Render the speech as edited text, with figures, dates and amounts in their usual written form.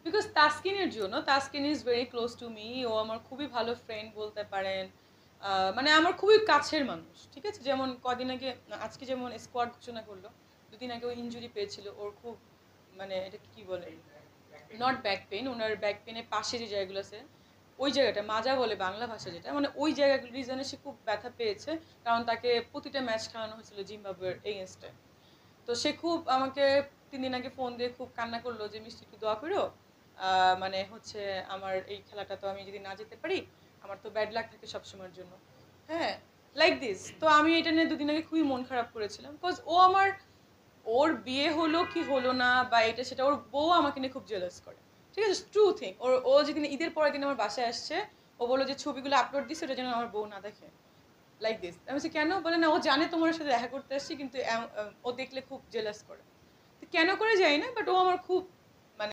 Because তাসকিনের জন্য, Taskin is very close to me, ও আমার খুবই ভালো ফ্রেন্ড বলতে পারেন। মানে আমার খুবই কাছের মানুষ, ঠিক আছে? যেমন কদিন আগে, আজকে যেমন স্কোয়াড ঘোষণা করলো, দুদিন আগে ও ইনজুরি পেয়েছিল, ওর খুব মানে এটা কি বলে, নট ব্যাক পেইন, ওনার ব্যাক পেইনের পাশে যে জায়গাগুলো আছে, ওই জায়গাটা মাজা বলে বাংলা ভাষা যেটা, মানে ওই জায়গাগুলো রিজনে সে খুব ব্যথা পেয়েছে, কারণ তাকে প্রতিটা ম্যাচ খেলানো হয়েছিল জিম্বাবুয়ের এগেনস্টে। তো সে খুব আমাকে 3 দিন আগে ফোন দিয়ে খুব কান্না করলো যে মিষ্টি একটু দোয়া করো, মানে হচ্ছে আমার এই খেলাটা তো আমি যদি না যেতে পারি, আমার তো ব্যাড লাক থাকে সবসময়ের জন্য। হ্যাঁ, লাইক দিস। তো আমি এটা নিয়ে 2 দিন আগে খুবই মন খারাপ করেছিলাম, বিকজ ও আমার, ওর বিয়ে হলো কি হলো না বা এটা সেটা, ওর বউ আমাকে নিয়ে খুব জেলাস করে, ঠিক আছে? True thing. ও যেদিন ঈদের পরের দিন আমার বাসায় আসছে, ও বললো যে ছবিগুলো আপলোড দিছে ওটা যেন আমার বউ না দেখে, লাইক দিস। আমি বলছি কেন? বলে না, ও জানে তোমার সাথে দেখা করতে আসছি, কিন্তু ও দেখলে খুব জেলাস করে। তো কেন করে যাই না, বাট ও আমার খুব